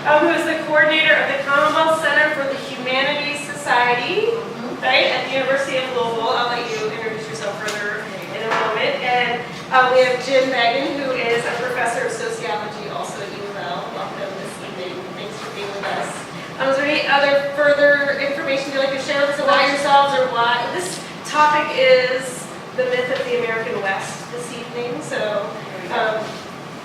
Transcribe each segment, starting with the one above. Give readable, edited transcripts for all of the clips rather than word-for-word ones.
who is the coordinator of the Commonwealth Center for the Humanities Society, right, at the University of Louisville. I'll let you introduce yourself further in a moment. And we have Jim Megan, who is a professor of sociology also at UL. Welcome this evening. Thanks for being with us. Is there any other further information you'd like to share with us about yourselves or why? This topic is the myth of the American West this evening. So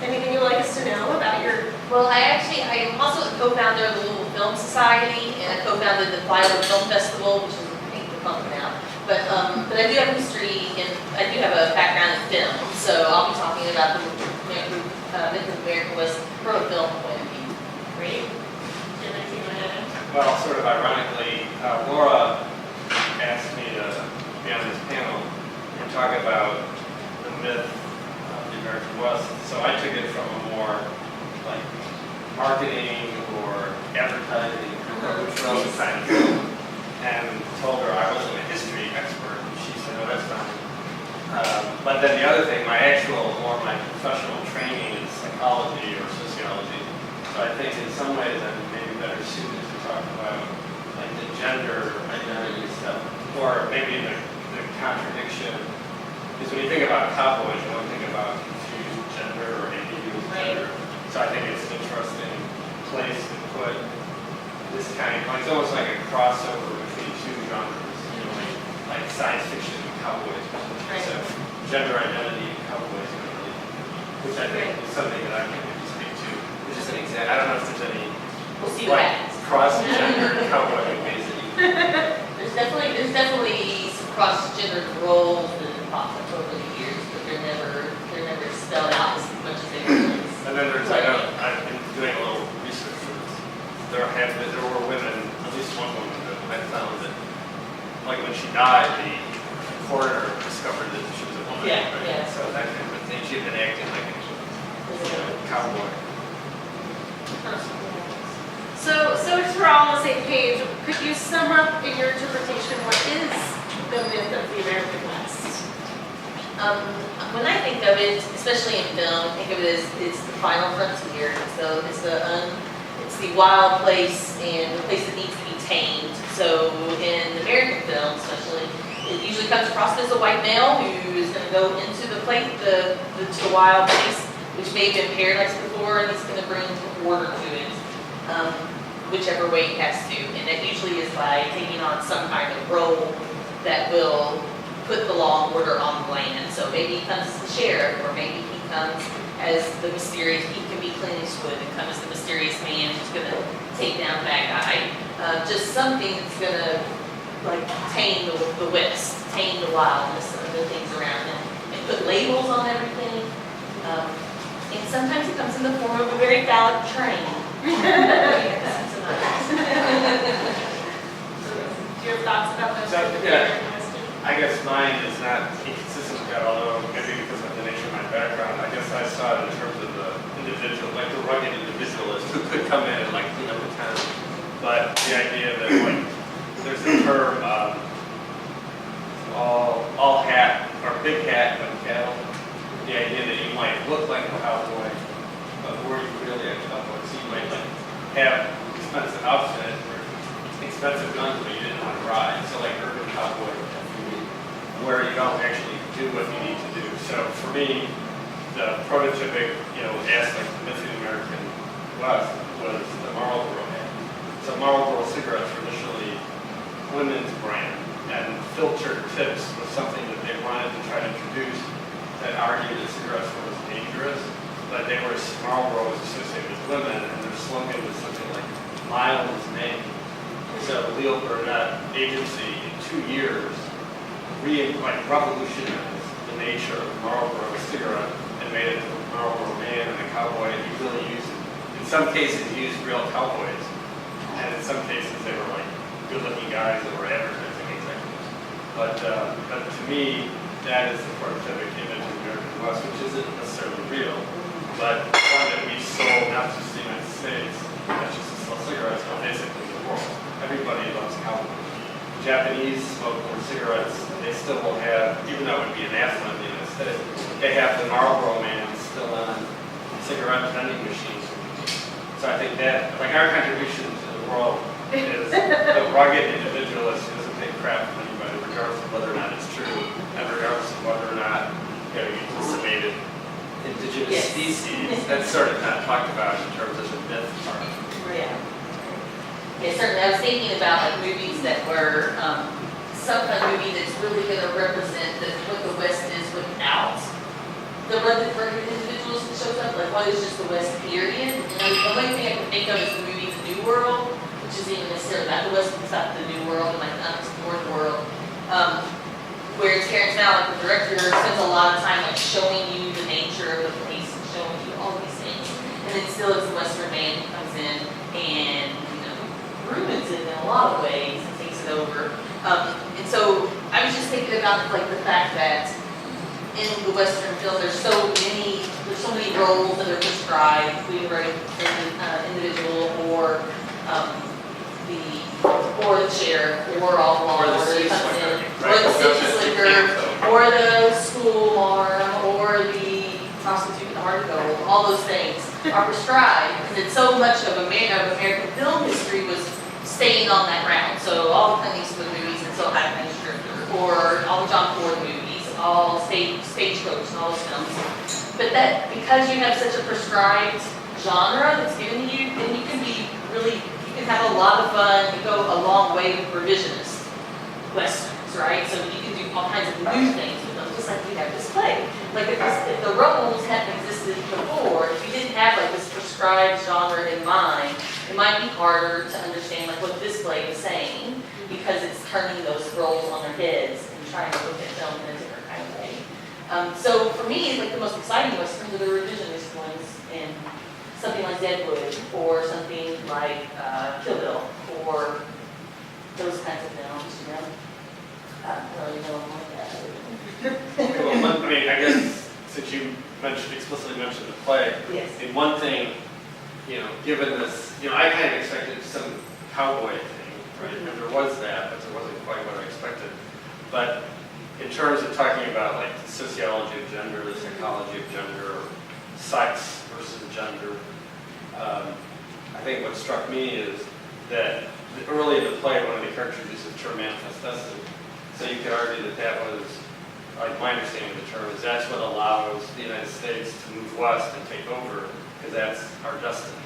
anything you'd like us to know about your... Well, I'm also a co-founder of the Louisville Film Society, and I co-founded the Flyover Film Festival, which is the pump now. But I do have history, and I do have a background in film, so I'll be talking about the myth of American West from a film point of view. Great. Do you have anything to add? Well, sort of ironically, Laura asked me to be on this panel and talk about the myth of the American West. So I took it from a more like marketing or advertising approach kind of film, and told her I wasn't a history expert. And she said, "Oh, that's fine." But then the other thing, my professional training is psychology or sociology. So I think in some ways I'm maybe better suited to talk about like the gender identity stuff, or maybe the contradiction. Because when you think about cowboys, you don't think about confused gender or ambiguous gender. So I think it's an interesting place to put this kind of, it's almost like a crossover between two genres, you know, like science fiction and cowboys. So gender identity and cowboys, which I think is something that I can maybe speak to. Which is an example. I don't know if there's any We'll see like what cross-gender cowboy basically. There's definitely some cross-gendered roles that have popped up over the years, but they're never spelled out as much as they were. And then there's, I've been doing a little research for this. There were women, at least one woman, that I found that, like when she died, the coroner discovered that she was a woman. Yeah, right? yeah. So that kind of thing. She had been acting like a cowboy. So if we're all on the same page, could you sum up in your interpretation what is the myth of the American West? When I think of it, especially in film, I think of it as it's the final frontier. So it's the wild place and the place that needs to be tamed. So in American film, especially, it usually comes across as a white male who is going to go into the wild place, which may have been paradise before, and he's going to bring order to it, whichever way he has to. And that usually is by taking on some kind of role that will put the law and order on the land. So maybe he comes as the sheriff, or maybe he comes as the mysterious, he can be Clint Eastwood and come as the mysterious man who's going to take down the bad guy. Just something that's going to like tame the West, tame the wildness of the things around him, and put labels on everything. And sometimes it comes in the form of a very phallic train. Do you have thoughts about those? So, yeah. I guess mine is not inconsistent with that, although maybe because of the nature of my background, I guess I saw it in terms of the individual, like the rugged individualist who could come in and like clean up the town. But the idea that like there's a term all hat or big hat but cattle. The idea that you might look like a cowboy, but were you really a cowboy? So you might like have expensive outfit or expensive guns, but you didn't want to ride. So like urban cowboy, where you don't actually do what you need to do. So for me, the prototypic, aspect of the myth of the American West was the Marlboro man. So Marlboro cigarettes were initially women's brand, and filtered tips was something that they wanted to try to introduce that argued that cigarettes were dangerous, but Marlboro was associated with women, and their slogan was something like "mild is name." So Leo Burnett agency in 2 years revolutionized the nature of the Marlboro cigarette and made it the Marlboro man and the cowboy. And he really used it. In some cases, he used real cowboys, and in some cases, they were like good-looking guys that were advertising executives. But to me, that is the prototypic image of the American West, which isn't necessarily real, but one that we sold not just in the United States, not just to sell cigarettes, but basically the world. Everybody loves cowboys. Japanese smoke more cigarettes. They still will have, even though it would be anathema in the United States, they have the Marlboro man still on cigarette vending machines. So I think that, like, our contribution to the world is the rugged individualist who doesn't take crap from anybody, regardless of whether or not it's true, and regardless of whether or not, you know, you decimated indigenous species. That's sort of not talked about in terms of the myth part. Yeah. Yeah, certainly. I was thinking about like movies that were some kind of movie that's really going to represent what the West is without the rugged individuals that shows up. Like, what is just the West period? And the only thing I can think of is the movie The New World, which isn't even necessarily about the West, it's about the New World, like the unexplored world. Where Terrence Malick, the director, spends a lot of time like showing you the nature of the place and showing you all these things. And then still as the Western man comes in and, you know, ruins it in a lot of ways and takes it over. And so I was just thinking about like the fact that in the Western film there's so many roles that are prescribed, whether an individual or the sheriff, or all along, Or the city slicker, or the city slicker, or the school marm, or the prostitute in the hard to go, all those things are prescribed, because it's so much of American film history was staying on that route. So all the Clint Eastwood movies, and so Highway's Drifter, or all the John Ford movies, all Stagecoach and all those films. But that, because you have such a prescribed genre that's given to you, then you can be really, you can have a lot of fun and go a long way with revisionist westerns, right? So you can do all kinds of new things with them, just like we have this play. Like if the roles hadn't existed before, if you didn't have like this prescribed genre in mind, it might be harder to understand like what this play is saying, because it's turning those roles on their heads and trying to look at film in a different kind of way. So for me, like the most exciting westerns are the revisionist ones, and something like Deadwood, or something like Kill Bill, or those kinds of films, you know. I don't really know them like that. Well, I mean, I guess since you explicitly mentioned the play, Yes. and one thing, you know, given this, you know, I kind of expected some cowboy thing, right? And there was that, but there wasn't quite what I expected. But in terms of talking about like the sociology of gender, the psychology of gender, sex versus gender, I think what struck me is that early in the play, one of the characters uses the term manifest destiny. So you could argue that that was, like my understanding of the term, is that's what allows the United States to move west and take over, because that's our destiny.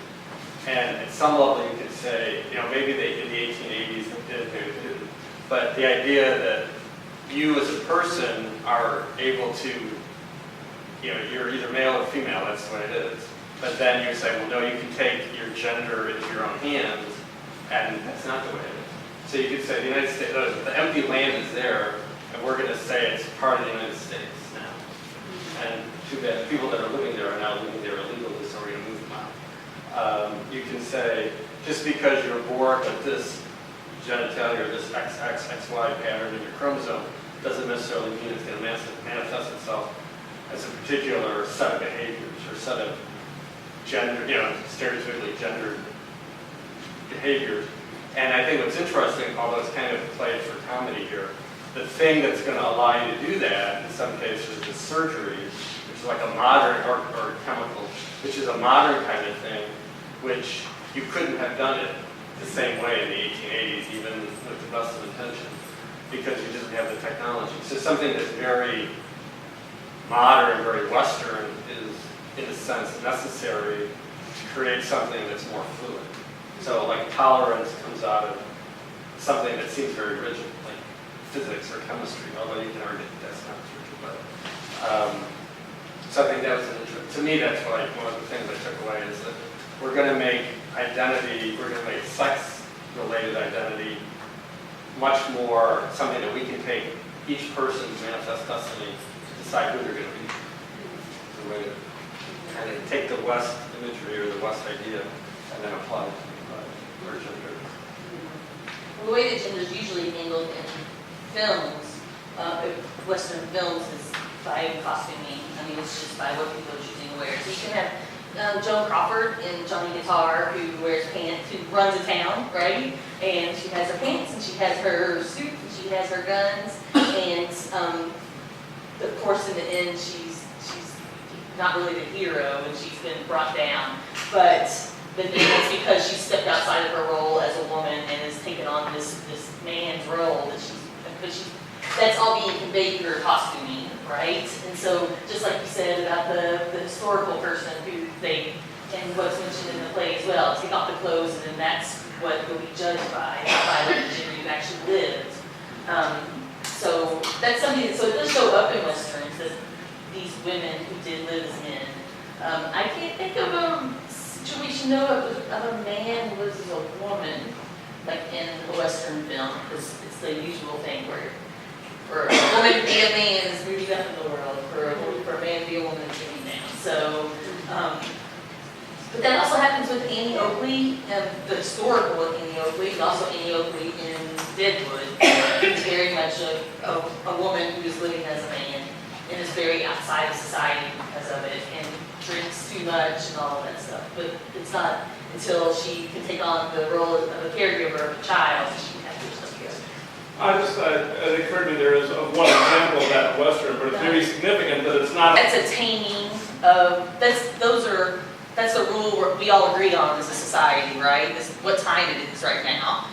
And at some level you could say, you know, maybe they, in the 1880s they did, maybe they didn't. But the idea that you as a person are able to, you know, you're either male or female, that's the way it is. But then you say, well, no, you can take your gender into your own hands, and that's not the way it is. So you could say the United States, the empty land is there, and we're going to say it's part of the United States now. And too bad, the people that are living there are now living there illegally, so we're going to move them out. You can say, just because you're born with this genitalia or this XXXY pattern in your chromosome doesn't necessarily mean it's going to manifest itself as a particular set of behaviors or set of gender, you know, stereotypically gendered behaviors. And I think what's interesting, although it's kind of played for comedy here, the thing that's going to allow you to do that in some cases is surgery, which is like a modern, or chemical, which is a modern kind of thing, which you couldn't have done it the same way in the 1880s, even with the best of intention, because you didn't have the technology. So something that's very modern, very Western is, in a sense, necessary to create something that's more fluid. So like tolerance comes out of something that seems very rigid, like physics or chemistry, although you can argue that that's not true. But so I think that was to me, that's like one of the things I took away is that we're going to make identity, we're going to make sex-related identity much more something that we can take each person's manifest destiny to decide who they're going to be. The way to kind of take the West imagery or the West idea and then apply it to our gender. Well, the way that gender is usually handled in films, Western films, is by costuming. I mean, it's just by what people are choosing to wear. So you can have Joan Crawford in Johnny Guitar, who wears pants, who runs a town, right? And she has her pants, and she has her suit, and she has her guns, and of course, in the end, she's not really the hero, and she's been brought down. But but it's because she stepped outside of her role as a woman and has taken on this man's role that's all being conveyed through her costuming, right? And so, just like you said about the historical person who and what's mentioned in the play as well, take off the clothes and then that's what you'll be judged by, not by what gender you've actually lived. So that's something, so it does show up in Westerns that these women who did live as men. I can't think of a situation though of a man who lives as a woman, like in a Western film, because it's the usual thing where for a woman to be a man is moving up in the world, for a man to be a woman is moving down. So, but that also happens with Annie Oakley, the historical Annie Oakley, and also Annie Oakley in Deadwood. It's very much a woman who is living as a man and is very outside of society because of it, and drinks too much and all of that stuff. But it's not until she can take on the role of a caregiver of a child that she can have her stuff together. It occurred to me there is one example of that in Western, but it's very significant that it's not. That's a taming of, that's the rule we all agree on as a society, right? This is what time it is right now.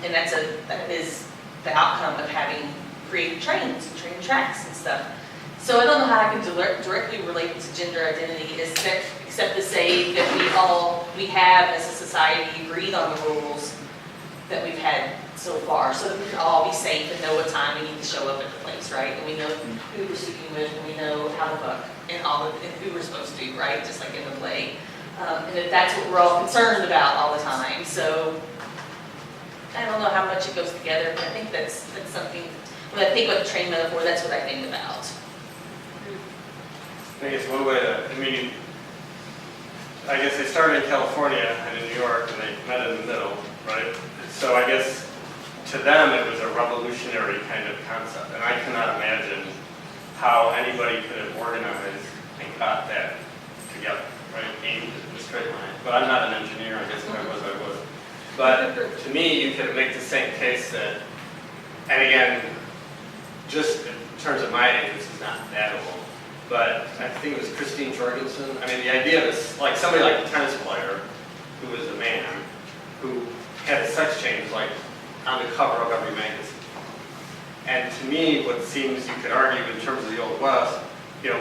And that is the outcome of having created trains and train tracks and stuff. So I don't know how I can directly relate it to gender identity, except to say that we have as a society agreed on the rules that we've had so far, so that we can all be safe and know what time we need to show up at the place, right? And we know who we're speaking with, and we know how to fuck, and who we're supposed to, right? Just like in the play. And that's what we're all concerned about all the time. So I don't know how much it goes together, but I think that's something, when I think about the train metaphor, that's what I think about. I think it's one way to, I guess they started in California and in New York and they met in the middle, right? So I guess to them it was a revolutionary kind of concept, and I cannot imagine how anybody could have organized and got that together, right? Aimed in a straight line. But I'm not an engineer, I guess if I was, I would. But to me, you could make the same case that, and again, just in terms of my age, this is not that old, but I think it was Christine Jorgensen. I mean, the idea of this, like somebody like a tennis player who was a man who had a sex change like on the cover of every magazine. And to me, what seems you could argue in terms of the Old West,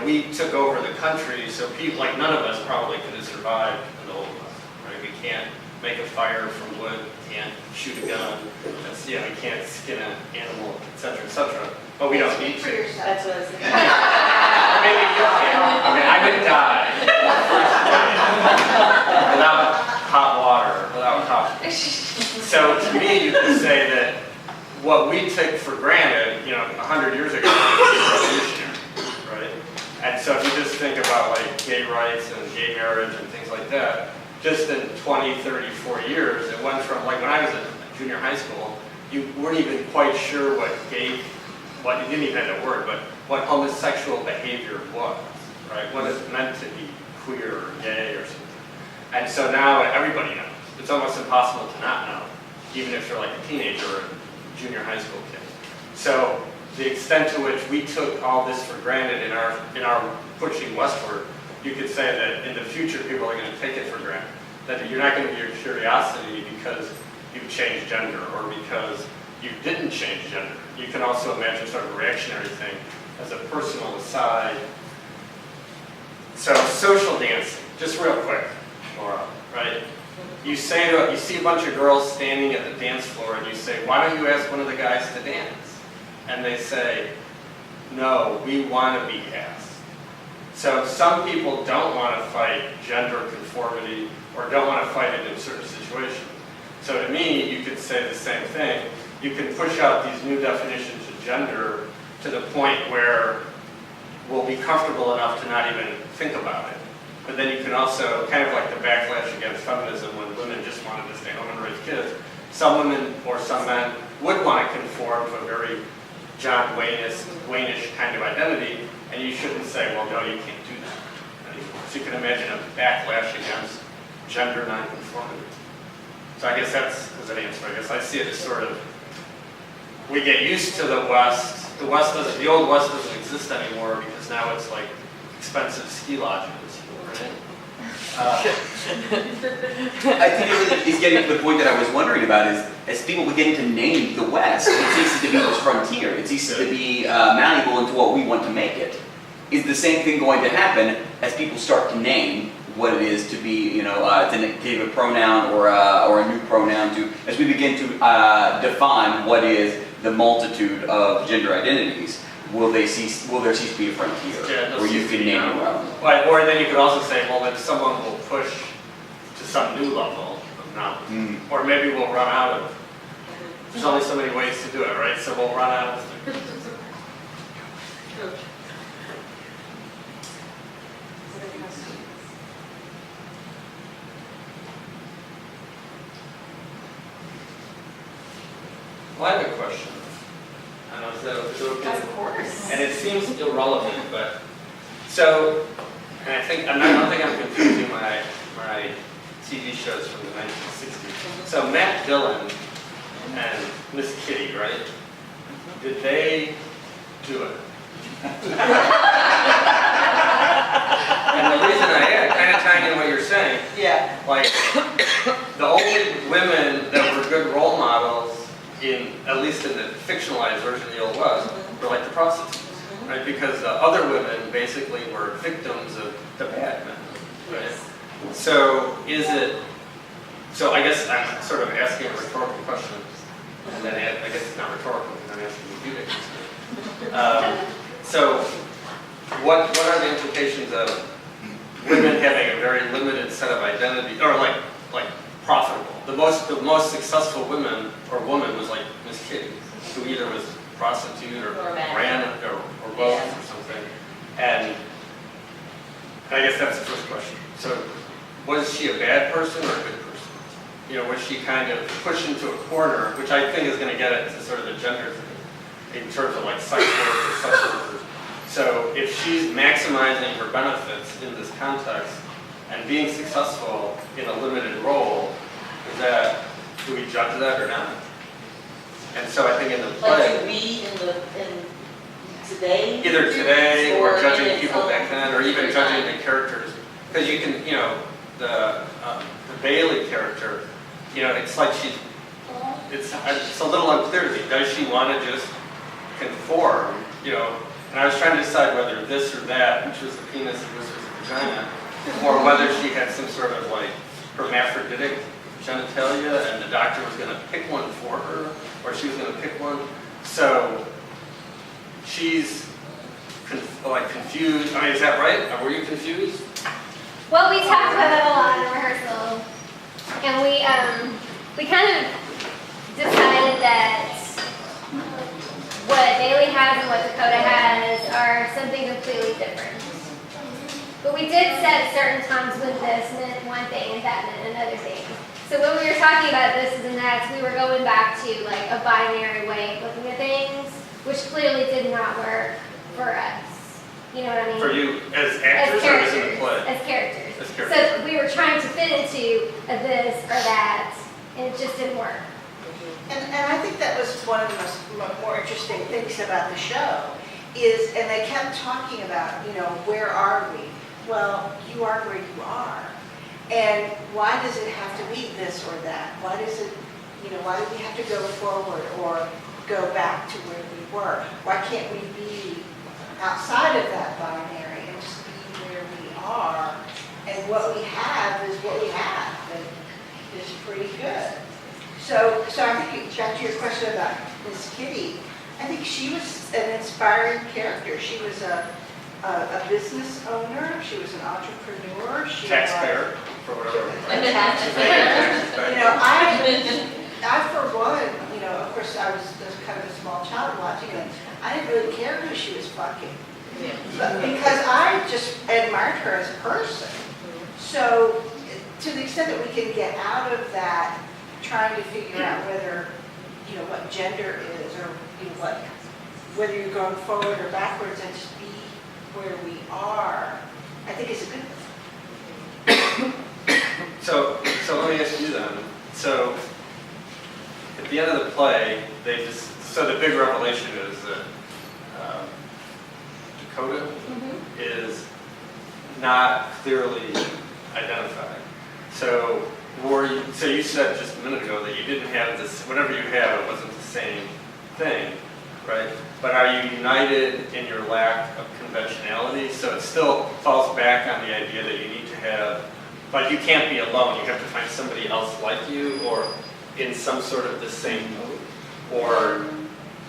we took over the country, so people, like none of us probably could have survived in the Old West, right? We can't make a fire from wood, can't shoot a gun, we can't skin an animal, etc., etc. But we don't need to. That's what I was thinking. Or maybe you can. I would die without hot water, without coffee. So to me, you could say that what we took for granted, 100 years ago, was revolutionary, right? And so if you just think about like gay rights and gay marriage and things like that, just in 20, 30, 40 years, it went from like when I was in junior high school, you weren't even quite sure what you didn't even have the word, but what homosexual behavior was, right? What it meant to be queer or gay or something. And so now everybody knows. It's almost impossible to not know, even if you're like a teenager or a junior high school kid. So the extent to which we took all this for granted in our pushing westward, you could say that in the future people are going to take it for granted. That you're not going to be your curiosity because you've changed gender or because you didn't change gender. You can also imagine sort of a reactionary thing as a personal aside. So social dancing, just real quick, Laura, right? You see a bunch of girls standing at the dance floor and you say, why don't you ask one of the guys to dance? And they say, no, we want to be asked. So some people don't want to fight gender conformity or don't want to fight it in certain situations. So to me, you could say the same thing. You can push out these new definitions of gender to the point where we'll be comfortable enough to not even think about it. But then you can also, kind of like the backlash against feminism when women just wanted to stay home and raise kids, some women or some men would want to conform to a very John Wayne-ish kind of identity, and you shouldn't say, well, no, you can't do that. So you can imagine a backlash against gender nonconformity. So I guess that's an answer. I guess I see it as sort of, we get used to the West. The Old West doesn't exist anymore because now it's like expensive ski lodges, right? I think it really is getting to the point that I was wondering about is, as people begin to name the West, it ceases to be this frontier. It ceases to be malleable into what we want to make it. Is the same thing going to happen as people start to name what it is to be, to give a pronoun or a new pronoun to, as we begin to define what is the multitude of gender identities? Will there cease to be a frontier where you can name your own? Right, or then you could also say, well, then someone will push to some new level of knowledge. Or maybe we'll run out of, there's only so many ways to do it, right? So we'll run out of. Well, I have a question. I don't know, is that okay? Of course. And it seems irrelevant, but, so, and I don't think I'm confusing my TV shows from the 1960s. So Matt Dillon and Miss Kitty, right? Did they do it? And the reason kind of tying in what you're saying, Yeah. like, the only women that were good role models at least in the fictionalized version of the Old West, were like the prostitutes, right? Because the other women basically were victims of the bad men, right? So so I guess I'm sort of asking a rhetorical question, and then I guess it's not rhetorical because I'm asking you to answer. So what are the implications of women having a very limited set of identity, or like profitable? The most successful woman was like Miss Kitty, who either was a prostitute or ran or both or something. And I guess that's the first question. So was she a bad person or a good person? Was she kind of pushed into a corner, which I think is going to get into sort of the gender thing, in terms of like sex work or sex workers. So if she's maximizing her benefits in this context and being successful in a limited role, do we judge that or not? And so I think in the play, Like to be in today? either today or judging in people some back then, or even judging the characters, because you can, the Bailey character, it's like it's a little unclear to me. Does she want to just conform? And I was trying to decide whether this or that, which was the penis and this was the vagina, or whether she had some sort of like hermaphroditic genitalia, and the doctor was going to pick one for her, or she was going to pick one. So she's confused. I mean, is that right? Were you confused? Well, we talked about that a lot in rehearsal, and we kind of decided that what Bailey has and what Dakota has are something completely different. But we did set certain times when this meant one thing and that meant another thing. So when we were talking about this and that, we were going back to like a binary way of looking at things, which clearly did not work for us. You know what I mean? For you as actors or as in the play? As characters. As characters. So we were trying to fit into a this or that, and it just didn't work. And I think that was one of the more interesting things about the show is, and they kept talking about, where are we? Well, you are where you are. And why does it have to be this or that? Why does it, why do we have to go forward or go back to where we were? Why can't we be outside of that binary and just be where we are? And what we have is what we have, and it's pretty good. So I think back to your question about Miss Kitty, I think she was an inspiring character. She was a business owner. She was an entrepreneur. She Taxpayer, for whatever. I for one, of course I was kind of a small child watching it. I didn't really care who she was fucking. But because I just admired her as a person. So to the extent that we can get out of that, trying to figure out whether, what gender is, or whether you're going forward or backwards, and just be where we are, I think is a good thing. So let me ask you then. So at the end of the play, so the big revelation is that Dakota is not clearly identified So, so you said just a minute ago that you didn't have this, whatever you have, it wasn't the same thing, right? But are you united in your lack of conventionality? So it still falls back on the idea that you need to have, like you can't be alone, you have to find somebody else like you or in some sort of the same mode. Or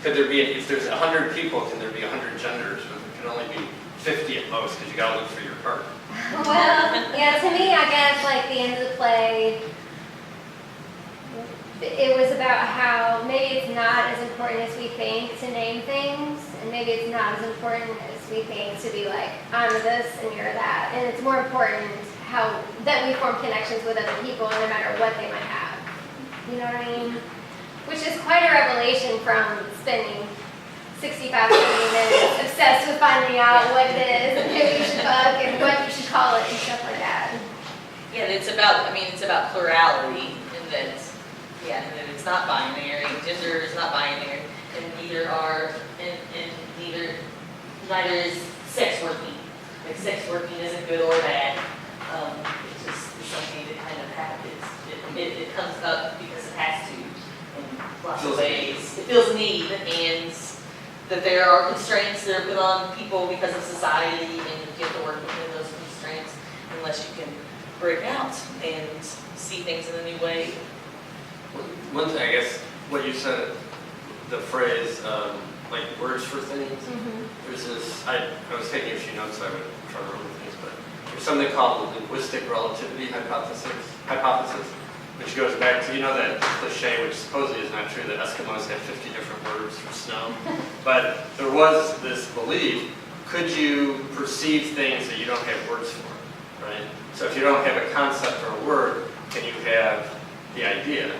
could there be, if there's 100 people, can there be 100 genders? Or there can only be 50 at most because you gotta look for your partner. Well, yeah, to me, I guess, like, the end of the play, it was about how maybe it's not as important as we think to name things, and maybe it's not as important as we think to be like, I'm this and you're that. And it's more important how that we form connections with other people no matter what they might have. You know what I mean? Which is quite a revelation from spending 65 minutes obsessed with finding out what it is and who you should fuck and what you should call it and stuff like that. Yeah, it's about, I mean, it's about plurality in that, yeah, and that it's not binary, gender is not binary, and neither are, and neither is sex working. Like sex working isn't good or bad. It's just something that kind of happens. It comes up because it has to in lots of ways. It feels need, and that there are constraints that are put on people because of society, and you have to work within those constraints unless you can break out and see things in a new way. One thing, I guess, what you said, the phrase, like words for things, there's this, I was taking a few notes, so I would try to remember things, but there's something called the linguistic relativity hypothesis, which goes back to, you know, that cliche, which supposedly is not true, that Eskimos have 50 different words for snow. But there was this belief, could you perceive things that you don't have words for, right? So if you don't have a concept or a word, can you have the idea?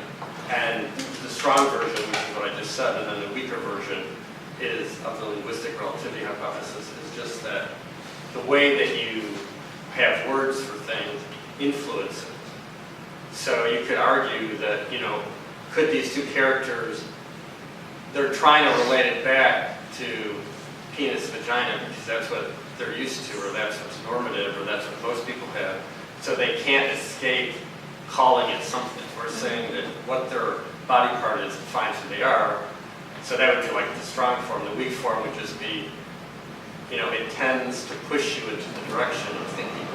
And the strong version, which is what I just said, and then the weaker version is of the linguistic relativity hypothesis, is just that the way that you have words for things influences. So you could argue that, you know, could these two characters, they're trying to relate it back to penis, vagina, because that's what they're used to, or that's what's normative, or that's what most people have. So they can't escape calling it something, or saying that what their body part is defines who they are. So that would be like the strong form. The weak form would just be, you know, it tends to push you into the direction of thinking.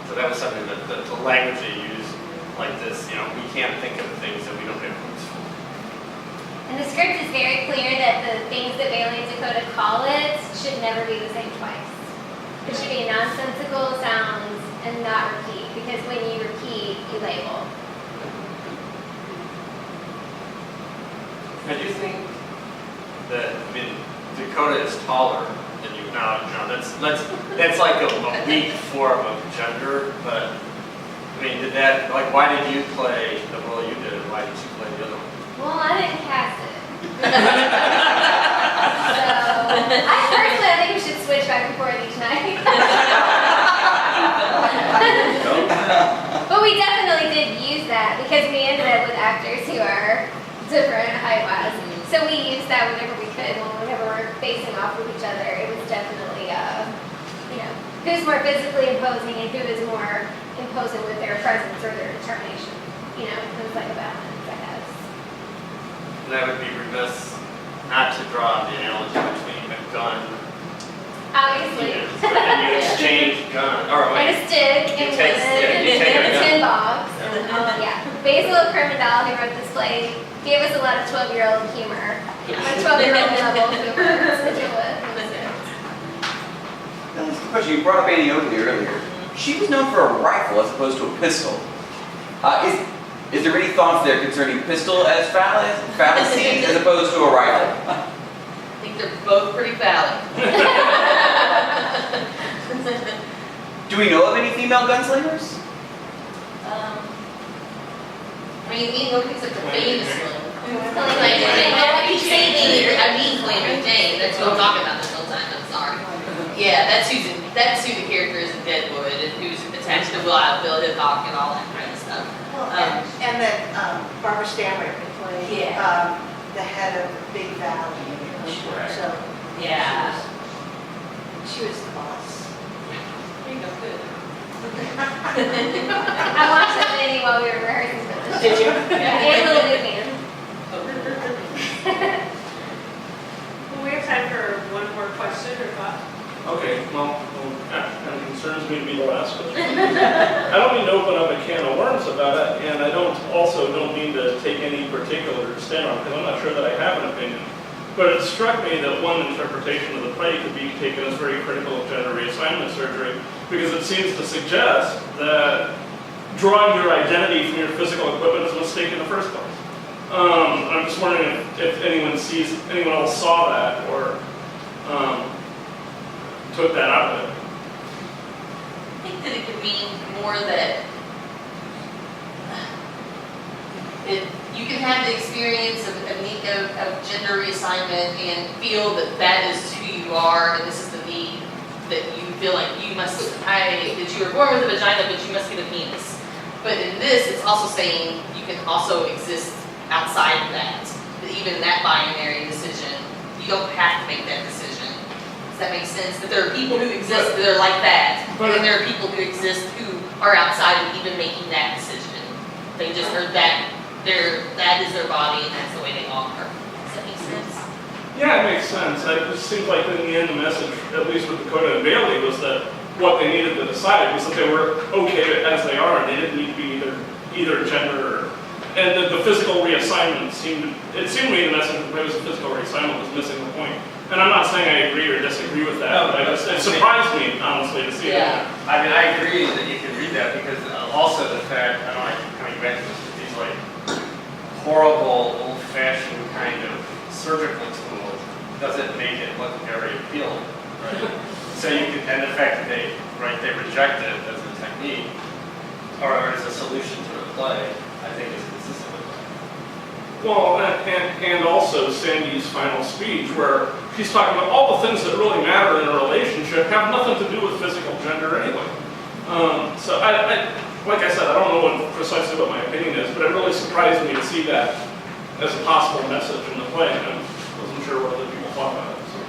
So that was something that the language they use, like this, you know, we can't think of things that we don't have words for. And the script is very clear that the things that Bailey and Dakota call it should never be the same twice. It should be nonsensical sounds and not repeat, because when you repeat, you label. I do think that, I mean, Dakota is taller than you. Now, that's like a weak form of gender, but I mean, did that, like, why did you play the role you did, and why did you play the other one? Well, I didn't cast it. So, I think we should switch back and forth each night. But we definitely did use that because we ended up with actors who are different height-wise. So we used that whenever we could, whenever we're facing off with each other. It was definitely, you know, who's more physically imposing and who is more imposing with their presence or their determination. You know, it was like a balance, I guess. And I would be remiss not to draw the analogy between a gun Obviously. and you exchange gun, or And a wait, stick, You and take- women, yeah, you take and a a gun. tin box. And, yeah. Basil Kermendal, who wrote this play, gave us a lot of 12-year-old humor. My 12-year-old level humor to deal with. Now, this is the question. You brought up Annie Oakley earlier. She was known for a rifle as opposed to a pistol. Is there any thoughts there concerning pistol as fallacy as opposed to a rifle? I think they're both pretty valid. Do we know of any female gunslingers? I mean, you know, he's like the famous one. Calamity Jane. I keep saying Calamity Jane. That's what I'm talking about this whole time. I'm sorry. Yeah, that's who the character is in Deadwood, and who's attached to Wild Bill Hickok and all that kind of stuff. And then Barbara Stanwyck could play the head of Big Valley. So Yeah. she was the boss. There you go. Good. I watched that Did you? And Little Big Man. Well, we have time for one more question or thought. Okay, well, that kind of concerns me to be the last question. I don't mean to open up a can of worms about it, and I don't mean to take any particular stand on it, because I'm not sure that I have an opinion. But it struck me that one interpretation of the play could be taken as very critical of gender reassignment surgery, because it seems to suggest that drawing your identity from your physical equipment is a mistake in the first place. I'm just wondering if anyone else saw that, or took that out of it. I think that it could mean more that you can have the experience of gender reassignment and feel that that is who you are, and this is the need that you feel like you must, that you were born with a vagina, but you must get a penis. But in this, it's also saying you can also exist outside of that even that binary decision, you don't have to make that decision. Does that make sense? That there are people who exist that are like that, and then there are people who exist who are outside of even making that decision. They just are that is their body and that's the way they are. Does that make sense? Yeah, it makes sense. It just seems like in the end the message, at least with Dakota and Bailey, was that what they needed to decide was that they were okay as they are and they didn't need to be either gender and the physical reassignment seemed to me the message that there was a physical reassignment was missing the point. And I'm not saying I agree or disagree with that, No, but it surprised me, honestly, to see that. I mean, I agree that you can read that because also the fact, I don't like coming back to this, but these like horrible, old-fashioned kind of surgical tools doesn't make it look very appealing, right? So you can, and the fact that they reject it as a technique or as a solution to the play, I think is consistent with that. Well, and also Sandy's final speech, where she's talking about all the things that really matter in a relationship have nothing to do with physical gender anyway. So I like I said, I don't know precisely what my opinion is, but it really surprised me to see that as a possible message in the play, and I wasn't sure what other people thought about it. So.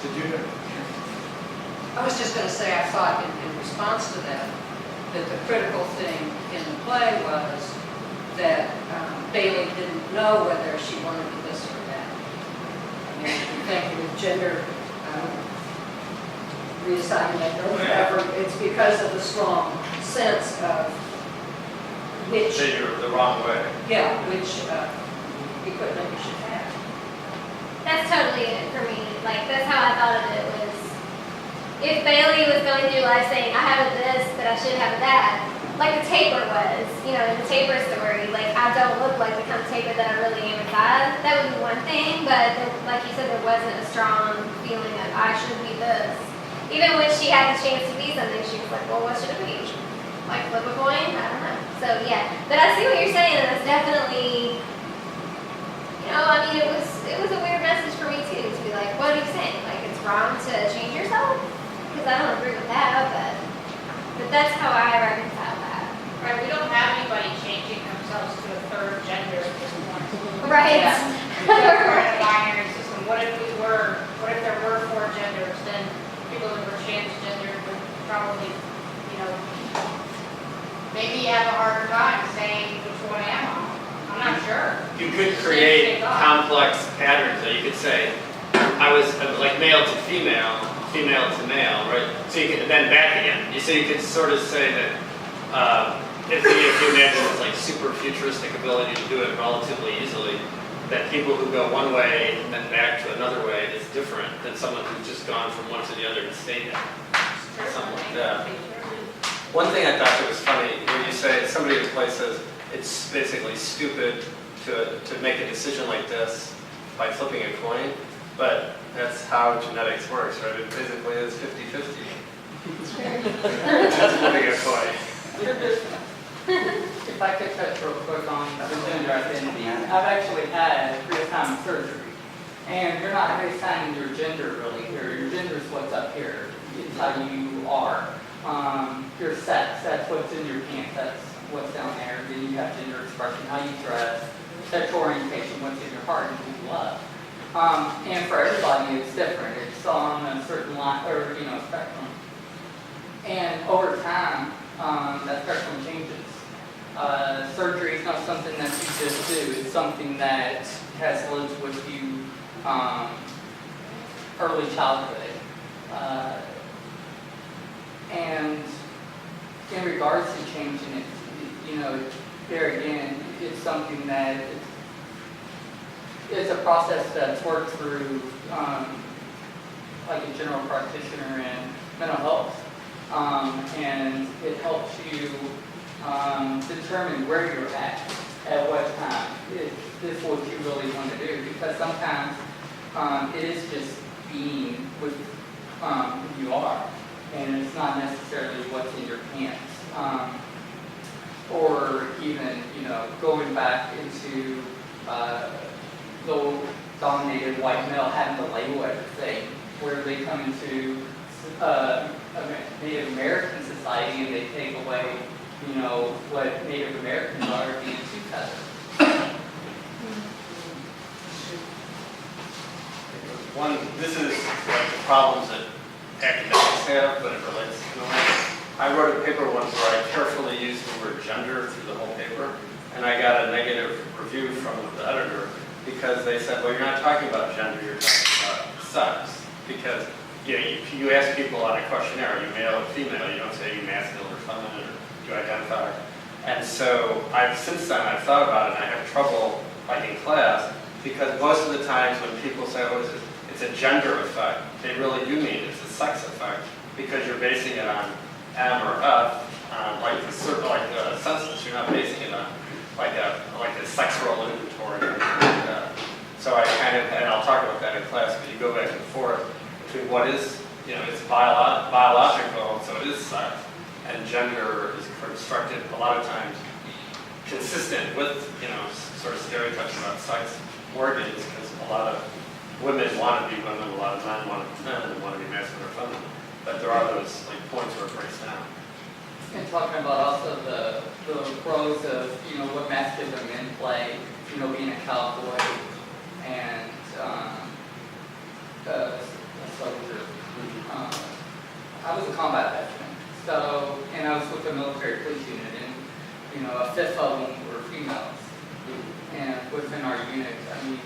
Did you hear? I was just going to say, I thought in response to that the critical thing in the play was that Bailey didn't know whether she wanted to this or that. I mean, I think with gender reassignment or whatever, it's because of the strong sense of which, That you're the wrong way. which equipment you should have. That's totally it for me. Like, that's how I thought of it was, if Bailey was going through life saying, I have a this, but I should have a that, like the taper was, in the taper story, like, I don't look like the kind of taper that I really am inside. That would be one thing, but like you said, there wasn't a strong feeling of, I should be this. Even when she had the chance to be something, she was like, well, what should it be? Like, flip a coin? I don't know. So, yeah. But I see what you're saying, and it's definitely, it was a weird message for me, too, to be like, what are you saying? Like, it's wrong to change yourself? Because I don't agree with that, but that's how I reconcile that. Right, we don't have anybody changing themselves to a third gender at this point. Right. We're in a binary system. What if there were 4 genders, then people that were transgender would probably, maybe have a harder time saying which one am I? I'm not sure. You could create complex patterns. So you could say, I was like male to female to male, right? So you could then back again. So you could sort of say that if you imagine this like super futuristic ability to do it relatively easily, that people who go one way and then back to another way is different than someone who's just gone from one to the other and stayed there. Something like that. One thing I thought that was funny, when you say, somebody in the play says, it's basically stupid to make a decision like this by flipping a coin, but that's how genetics works, right? It basically is 50-50. That's flipping a coin. If I could touch real quick on the gender identity, I've actually had reassignment surgery, and you're not reassigning your gender really here. Your gender is what's up here. It's how you are. Your sex, that's what's in your pants, that's what's down there. Then you have gender expression, how you dress, sexual orientation, what's in your heart, and who you love. And for everybody, it's different. It's on a certain line, spectrum. And over time, that spectrum changes. this too. It's something that has lived with you early childhood. And in regards to changing it, you know, there again, it's something that it's a process that's worked through like a general practitioner in mental health. And it helps you determine where you're at what time. Is this what you really want to do? Because sometimes it is just being with who you are, and it's not necessarily what's in your pants. Or even, you know, going back into the dominated white male having to label everything, where they come into Native American society and they take away, you know, what Native Americans are being two-feathers. This is like the problems that academics have, but it relates to them. I wrote a paper once where I carefully used the word gender through the whole paper, and I got a negative review from the editor because they said, well, you're not talking about gender, you're talking about sex. Because you ask people on a questionnaire, are you male or female? You don't say are you masculine or feminine, or do you identify? And so since then I've thought about it, and I have trouble like in class, because most of the times when people say, oh, it's a gender effect, they really do mean it's a sex effect, because you're basing it on M or F, like the census. You're not basing it on like a sex role inventory or anything like that. So I kind of, and I'll talk about that in class, because you go back and forth between what is, you know, it's biological, so it is sex, and gender is constructed a lot of times consistent with, you know, sort of stereotypes about sex organs, because a lot of women want to be women, a lot of men want to be men, and want to be masculine or feminine. But there are those like points where it breaks down. And talking about also the roles of, you know, what masculine men play, you know, being a cowboy and a soldier. I was a combat veteran, so, and I was with the military police unit, and, you know, a fifth of them were females. And within our unit, I mean,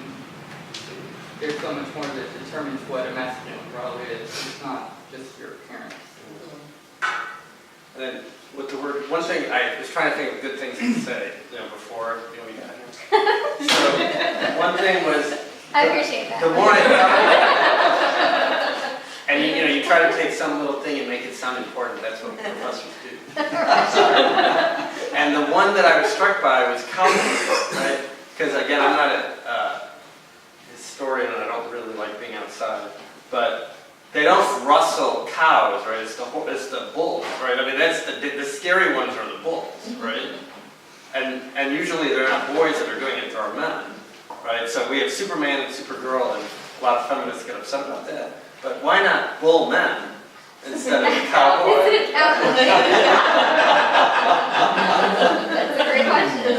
there's so much more that determines what a masculine role is. It's not just your appearance. And then with the word, one thing, I was trying to think of good things to say, you know, before, you know, we got here. So, one thing was, I appreciate that. the more I thought, and you know, you try to take some little thing and make it sound important, that's what professors do. And the one that I was struck by was cowboys, right? Because again, I'm not a historian and I don't really like being outside, but they don't rustle cows, right? It's the bulls, right? I mean, that's the scary ones are the bulls, right? And usually they're not boys that are doing it, they're men, right? So we have Superman and Supergirl, and a lot of feminists get upset about that. But why not bull men instead of cowboy? Instead of cowboy. That's a great question.